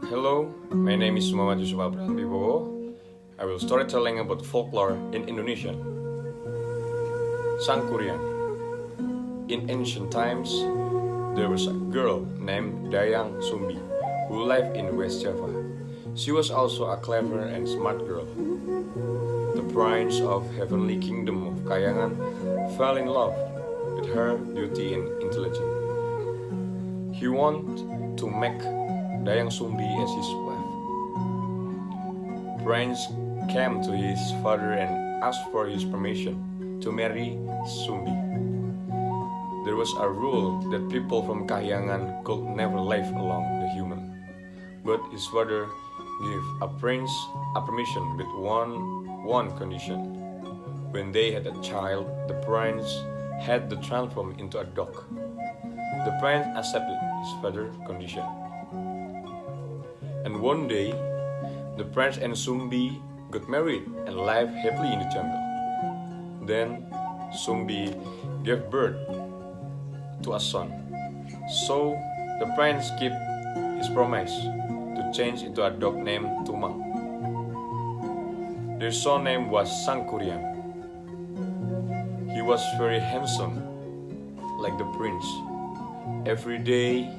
Hello, my name is Yusuf wibowo. I will storytelling about folklore in Indonesia. Sangkuriang. In ancient times, there was a girl named Dayang Sumbi who lived in West Java. She was also a clever and smart girl. The prince of heavenly kingdom of Kayangan fell in love with her beauty and intelligence. He wanted to make Dayang Sumbi as his wife. Prince came to his father and asked for his permission to marry Sumbi. There was a rule that people from Kahyangan could never live along the human, but his father gave a prince a permission with one condition. When they had a child, the prince had to transform into a dog. The prince accepted his father's condition. And one day, the prince and Sumbi got married and lived happily in the jungle. Then, Sumbi gave birth to a son. So, the prince kept his promise to change into a dog named Tumang. Their son name was Sangkuriang. He was very handsome, like the prince. Every day,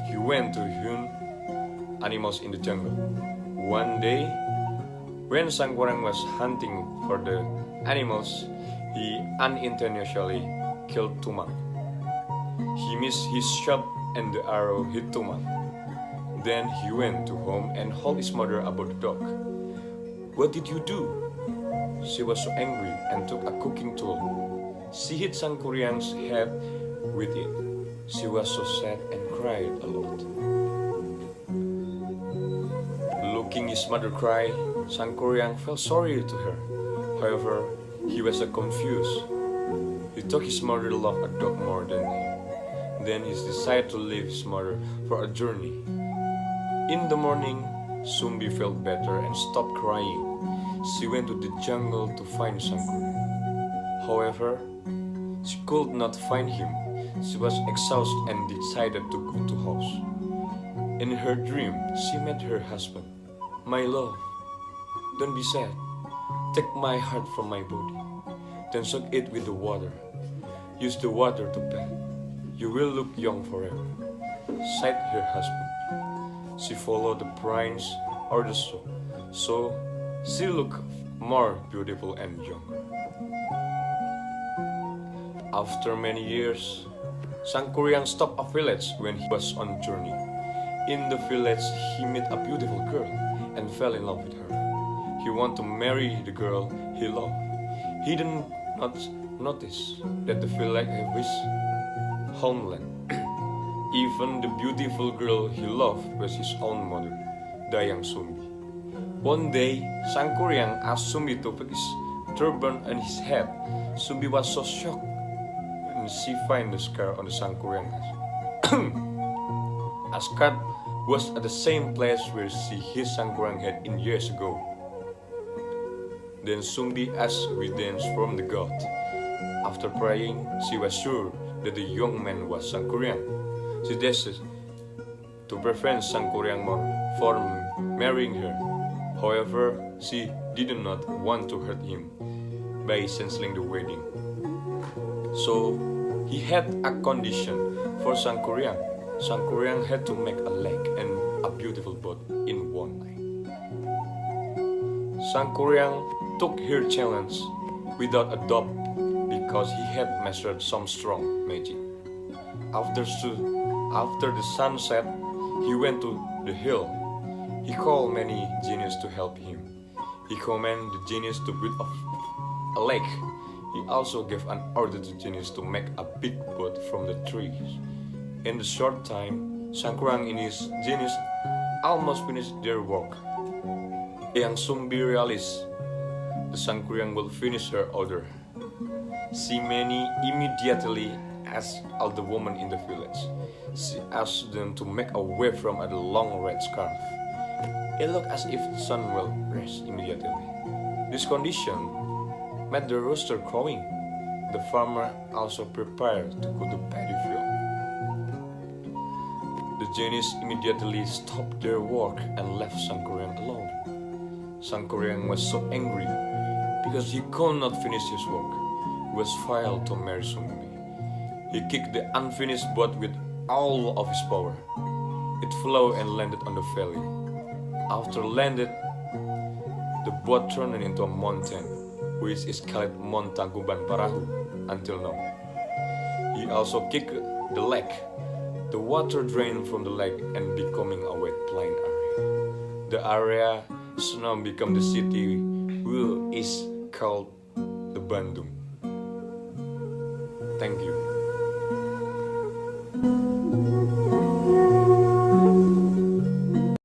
he went to hunt animals in the jungle. One day, when Sangkuriang was hunting for the animals, he unintentionally killed Tumang. He missed his shot and the arrow hit Tumang. Then he went to home and told his mother about the dog. "What did you do?" She was so angry and took a cooking tool. She hit Sangkuriang's head with it. She was so sad and cried a lot. Looking his mother cry, Sangkuriang felt sorry to her. However, he was so confused. He thought his mother loved a dog more than him. Then he decided to leave his mother for a journey. In the morning, Sumbi felt better and stopped crying. She went to the jungle to find Sangkuriang. However, she could not find him. She was exhausted and decided to go to house. In her dream, she met her husband. "My love, don't be sad. Take my heart from my body, then soak it with the water. Use the water to bathe. You will look young forever," sighed her husband. She followed the prince's orders, so she looked more beautiful and younger. After many years, Sangkuriang stopped a village when he was on journey. In the village, he met a beautiful girl and fell in love with her. He wanted to marry the girl he loved. He did not notice that the village was his homeland. Even the beautiful girl he loved was his own mother, Dayang Sumbi. One day, Sangkuriang asked Sumbi to put his turban on his head. Sumbi was so shocked when she found the scar on the Sangkuriang. A scar was at the same place where she hit Sangkuriang head in years ago. Then Sumbi asked guidance from the god. After praying, she was sure that the young man was Sangkuriang. She decided to prevent Sangkuriang from marrying her. However, she did not want to hurt him by canceling the wedding. So, he had a condition for Sangkuriang. Sangkuriang had to make a lake and a beautiful boat in one night. Sangkuriang took her challenge without a doubt because he had mastered some strong magic. After the sun set, he went to the hill. He called many genies to help him. He commanded the genies to build a lake. He also gave an order to genies to make a big boat from the trees. In the short time, Sangkuriang and his genies almost finished their work. Dayang Sumbi realized the Sangkuriang will finish her order. She immediately asked all the women in the village. She asked them to make a wave from a long red scarf. It looked as if the sun will rise immediately. This condition made the rooster crowing. The farmer also prepared to go to paddy field. The genies immediately stopped their work and left Sangkuriang alone. Sangkuriang was so angry because he could not finish his work. He was vowed to marry Sumumi. He kicked the unfinished boat with all of his power. It flew and landed on the valley. After landed, the boat turned into a mountain, which is called Mount Tangkuban Parahu until now. He also kicked the lake. The water drained from the lake and becoming a wet plain area. The area now become the city which is called the Bandung. Thank you.